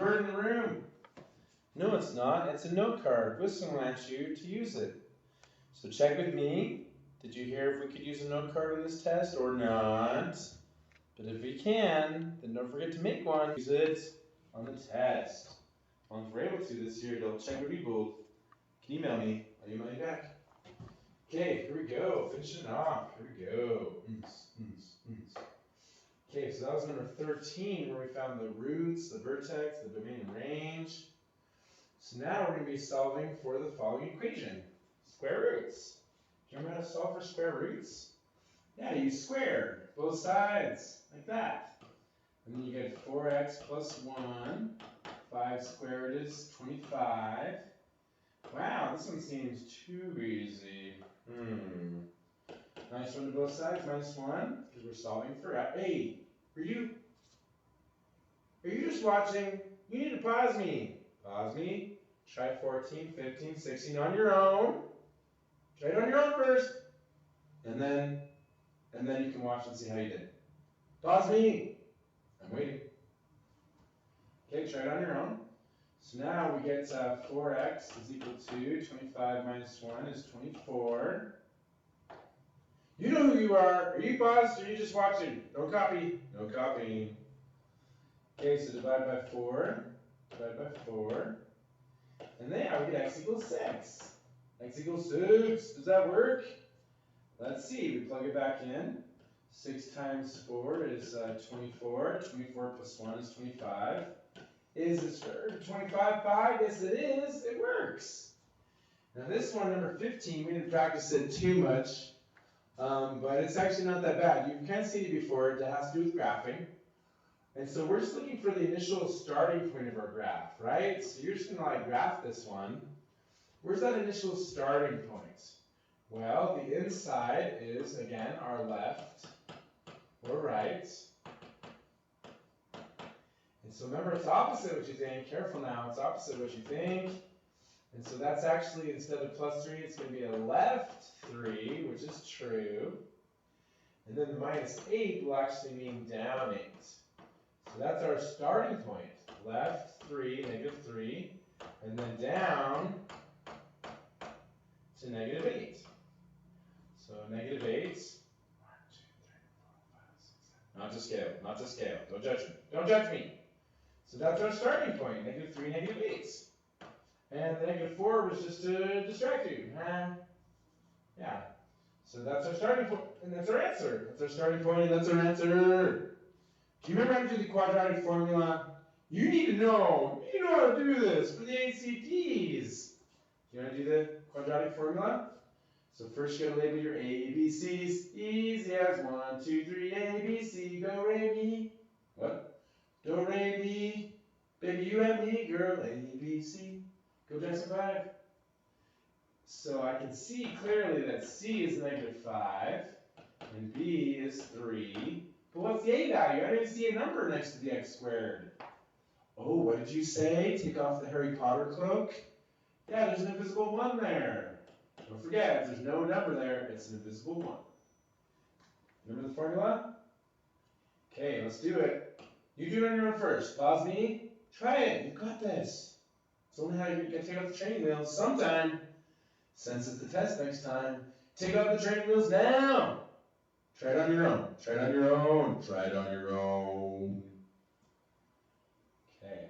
bird in the room. No, it's not. It's a note card. Whistling wants you to use it. So check with me. Did you hear if we could use a note card on this test or not? But if we can, then don't forget to make one. Use it on the test. Well, if we're able to this year, double check with you both. You can email me. I'll email you back. Okay, here we go. Finishing off. Here we go. Okay, so that was number 13 where we found the roots, the vertex, the domain and range. So now we're going to be solving for the following equation. Square roots. Do you remember how to solve for square roots? Yeah, you square both sides like that. And then you get 4x plus 1. 5 squared is 25. Wow, this one seems too easy. Minus 1 to both sides, minus 1, because we're solving for f. Hey, are you just watching? You need to pause me. Pause me. Try 14, 15, 16 on your own. Try it on your own first. And then you can watch and see how you did. Pause me. I'm waiting. Okay, try it on your own. So now we get 4x is equal to 25 minus 1 is 24. You know who you are. Are you paused or are you just watching? No copy. No copying. Okay, so divide by 4. Divide by 4. And then we get x equals 6. X equals 6. Does that work? Let's see. We plug it back in. 6 times 4 is 24. 24 plus 1 is 25. Is this 25, 5? Yes, it is. It works. Now this one, number 15, we didn't practice it too much, but it's actually not that bad. You've kind of seen it before. It has to do with graphing. And so we're just looking for the initial starting point of our graph, right? So you're just going to like graph this one. Where's that initial starting point? Well, the inside is, again, our left or right. And so remember, it's opposite what you think. Careful now, it's opposite what you think. And so that's actually, instead of plus 3, it's going to be a left 3, which is true. And then the minus 8 will actually mean down 8. So that's our starting point. Left 3, negative 3, and then down to negative 8. So negative 8. 1, 2, 3, 4, 5, 6, 7. Not to scale, not to scale. Don't judge me. Don't judge me. So that's our starting point. Negative 3, negative 8. And the negative 4 was just to distract you. Yeah. So that's our starting point, and that's our answer. That's our starting point, and that's our answer. Do you remember how to do the quadratic formula? You need to know. You know how to do this for the ACTs. Do you want to do the quadratic formula? So first you got to label your A, B, C's. Easy as 1, 2, 3, A, B, C. Do, re, mi. What? Do, re, mi. Baby, you and me, girl. A, B, C. Go Jackson 5. So I can see clearly that C is negative 5 and B is 3. But what's the A value? I didn't see a number next to the x squared. Oh, what did you say? Take off the Harry Potter cloak? Yeah, there's an invisible 1 there. Don't forget, if there's no number there, it's an invisible 1. Remember the formula? Okay, let's do it. You do it on your own first. Pause me. Try it. You've got this. It's only how you get to take out the training wheels sometime. Since it's the test next time, take out the training wheels now. Try it on your own. Try it on your own. Try it on your own. Okay.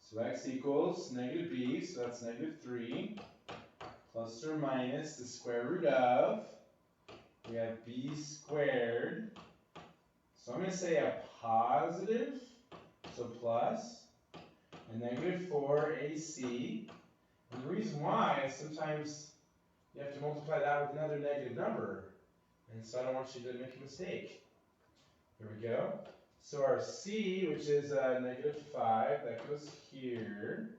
So x equals negative b, so that's negative 3, plus or minus the square root of, we have b squared. So I'm going to say a positive, so plus, and negative 4ac. And the reason why is sometimes you have to multiply that with another negative number. And so I don't want you to make a mistake. Here we go. So our c, which is negative 5, that goes here.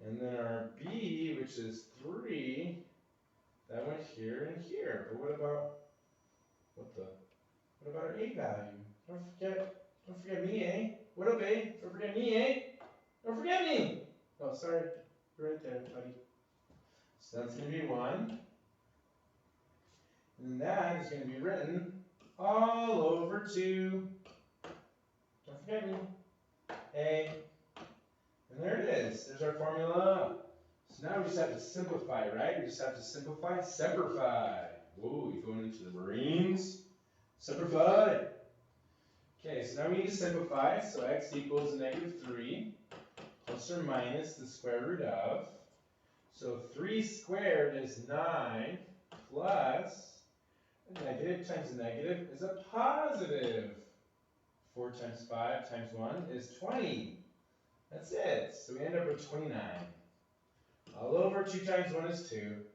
And then our b, which is 3, that went here and here. But what about our a value? Don't forget me, eh? What up, eh? Don't forget me, eh? Don't forget me! Oh, sorry. You're right there, buddy. So that's going to be 1. And that is going to be written all over 2. Don't forget me. A And there it is. There's our formula. So now we just have to simplify, right? We just have to simplify, simplify. Whoa, you're going into the Marines. Simplify. Okay, so now we need to simplify. So x equals -3 plus or minus the square root of. So 3 squared is 9 plus a negative times a negative is a positive. 4 times 5 times 1 is 20. That's it. So we end up with 29. All over 2 times 1 is 2.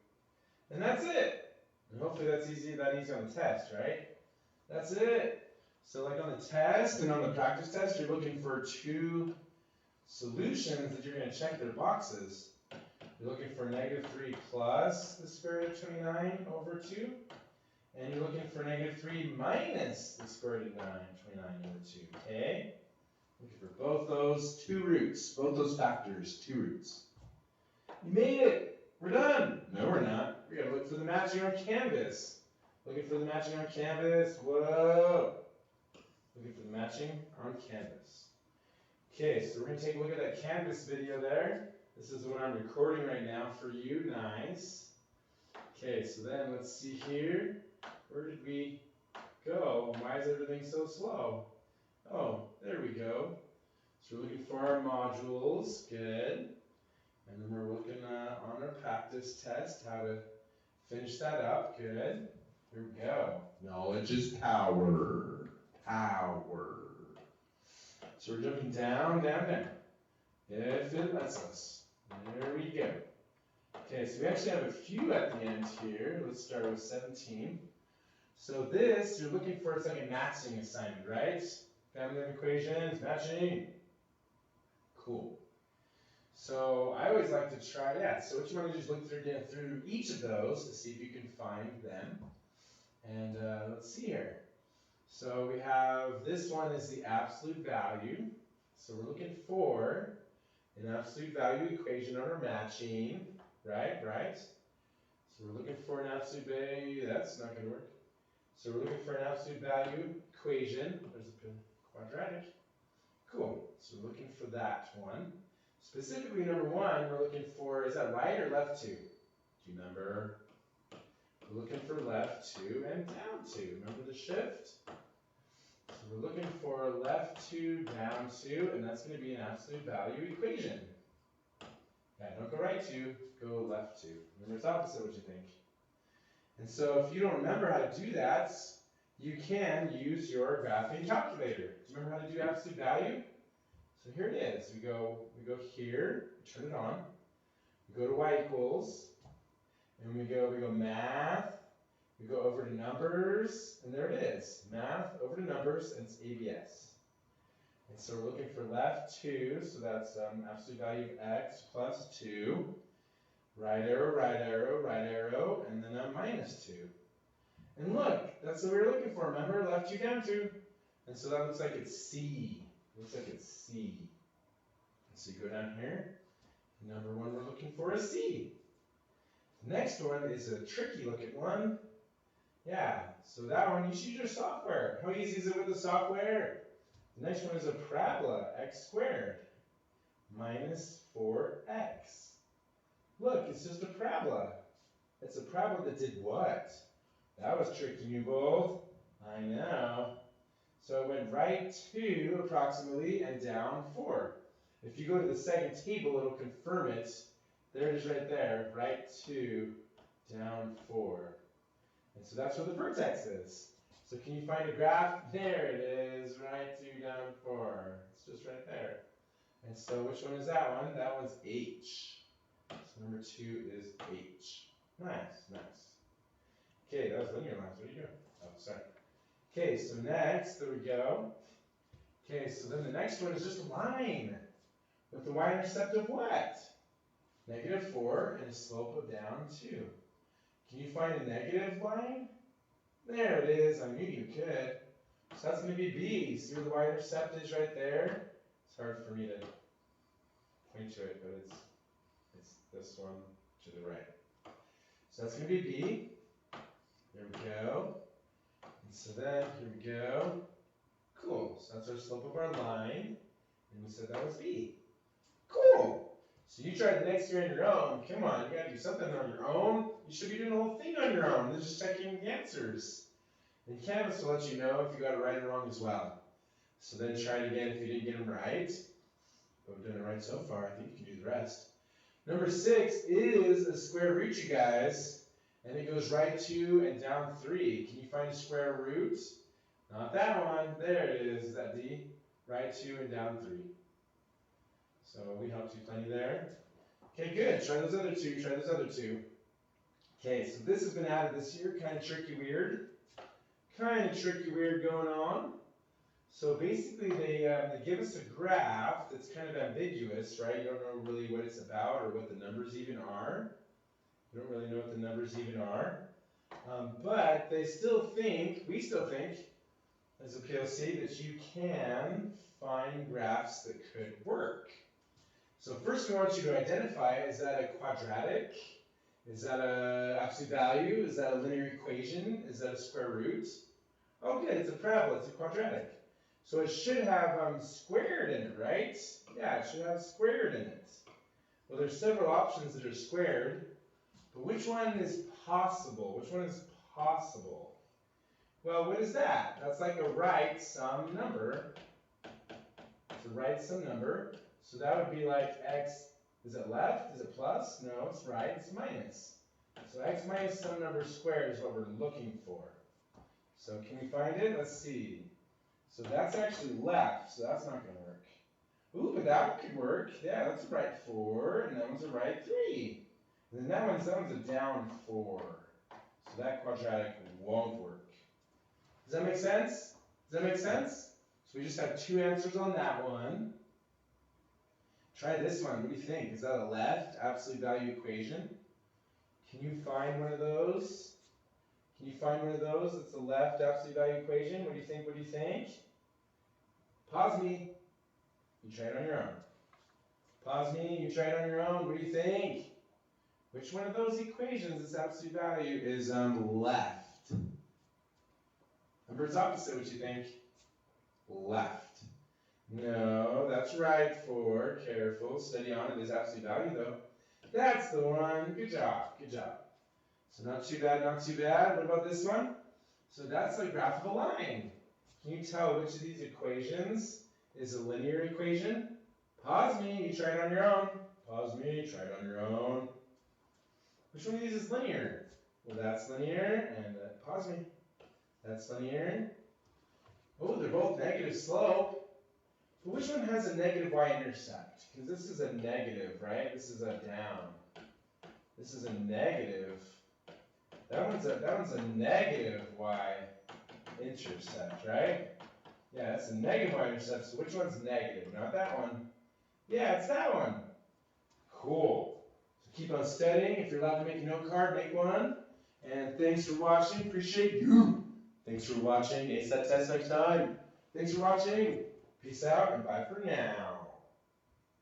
And that's it. And hopefully that's easy on the test, right? That's it. So like on the test and on the practice test, you're looking for 2 solutions that you're going to check their boxes. You're looking for -3 plus the square root of 29 over 2. And you're looking for -3 minus the square root of 29 over 2. Okay? Looking for both those 2 roots, both those factors, 2 roots. You made it! We're done! No, we're not. We're going to look for the matching on canvas. Looking for the matching on canvas. Whoa! Looking for the matching on canvas. Okay, so we're going to take a look at that canvas video there. This is what I'm recording right now for you. Nice. Okay, so then let's see here. Where did we go? Why is everything so slow? Oh, there we go. So we're looking for our modules. Good. And then we're looking on our practice test, how to finish that up. Good. Here we go. Knowledge is power. Power. So we're jumping down, down, down. If it lets us. There we go. Okay, so we actually have a few at the end here. Let's start with 17. So this, you're looking for, it's like a matching assignment, right? Family of equations, matching. Cool. So I always like to try, so what you want to do is look through each of those to see if you can find them. And let's see here. So we have, this one is the absolute value. So we're looking for an absolute value equation on our matching, right? So we're looking for an absolute value, that's not going to work. So we're looking for an absolute value equation. There's a quadratic. Cool. So we're looking for that one. Specifically, number 1, we're looking for, is that right or left 2? Do you remember? We're looking for left 2 and down 2. Remember the shift? So we're looking for left 2, down 2, and that's going to be an absolute value equation. Yeah, don't go right 2, go left 2. Remember, it's opposite what you think. And so if you don't remember how to do that, you can use your graphing calculator. Do you remember how to do absolute value? So here it is. We go here, turn it on. We go to y equals, and we go math. We go over to numbers, and there it is. Math over to numbers, and it's ABS. And so we're looking for left 2, so that's absolute value of x plus 2. Right arrow, right arrow, right arrow, and then a minus 2. And look, that's what we were looking for. Remember, left 2, down 2. And so that looks like it's C. Looks like it's C. And so you go down here. Number 1 we're looking for is C. The next one is a tricky looking one. Yeah, so that one, you should use your software. How easy is it with the software? The next one is a parabola, x squared minus 4x. Look, it's just a parabola. It's a parabola that did what? That was tricky, Newbold. I know. So it went right 2 approximately and down 4. If you go to the second table, it'll confirm it. There it is right there. Right 2, down 4. And so that's where the vertex is. So can you find a graph? There it is. Right 2, down 4. It's just right there. And so which one is that one? That one's H. So number 2 is H. Nice, nice. Okay, that was linear lines. What are you doing? Oh, sorry. Okay, so next, there we go. Okay, so then the next one is just a line with the y-intercept of what? -4 and a slope of down 2. Can you find a negative line? There it is. I knew you could. So that's going to be B. See where the y-intercept is right there? It's hard for me to point to it, but it's this one to the right. So that's going to be B. There we go. And so then, here we go. Cool. So that's our slope of our line. And we said that was B. Cool. So you tried the next year on your own. Come on, you gotta do something on your own. You should be doing the whole thing on your own. Then just checking the answers. And Canvas will let you know if you got it right or wrong as well. So then try it again if you didn't get them right. But we've done it right so far. I think you can do the rest. Number 6 is a square root, you guys. And it goes right 2 and down 3. Can you find a square root? Not that one. There it is. Is that D? Right 2 and down 3. So we helped you plenty there. Okay, good. Try those other two. Try those other two. Okay, so this has been added this year. Kind of tricky, weird. Kind of tricky, weird going on. So basically, they give us a graph that's kind of ambiguous, right? You don't know really what it's about or what the numbers even are. You don't really know what the numbers even are. But they still think, we still think, as a PLC, that you can find graphs that could work. So first we want you to identify, is that a quadratic? Is that an absolute value? Is that a linear equation? Is that a square root? Oh good, it's a parabola, it's a quadratic. So it should have squared in it, right? Yeah, it should have squared in it. Well, there's several options that are squared, but which one is possible? Which one is possible? Well, what is that? That's like a right sum number. It's a right sum number. So that would be like x, is it left? Is it plus? No, it's right, it's minus. So x minus some number squared is what we're looking for. So can we find it? Let's see. So that's actually left, so that's not going to work. Ooh, but that one could work. Yeah, that's a right 4, and that one's a right 3. And then that one's a down 4. So that quadratic won't work. Does that make sense? Does that make sense? So we just have 2 answers on that one. Try this one. What do you think? Is that a left absolute value equation? Can you find one of those? Can you find one of those that's a left absolute value equation? What do you think? What do you think? Pause me. You try it on your own. Pause me. You try it on your own. What do you think? Which one of those equations, this absolute value, is left? Remember, it's opposite. What do you think? Left. No, that's right 4. Careful. Steady on. It is absolute value, though. That's the one. Good job. Good job. So not too bad, not too bad. What about this one? So that's a graph of a line. Can you tell which of these equations is a linear equation? Pause me. You try it on your own. Pause me. Try it on your own. Which one of these is linear? Well, that's linear. And pause me. That's linear. Oh, they're both negative slope. But which one has a negative y-intercept? Because this is a negative, right? This is a down. This is a negative. That one's a negative y-intercept, right? Yeah, that's a negative y-intercept. So which one's negative? Not that one. Yeah, it's that one. Cool. So keep on studying. If you're allowed to make a note card, make one. And thanks for watching. Appreciate you. Thanks for watching. Ace that test next time. Thanks for watching. Peace out and bye for now.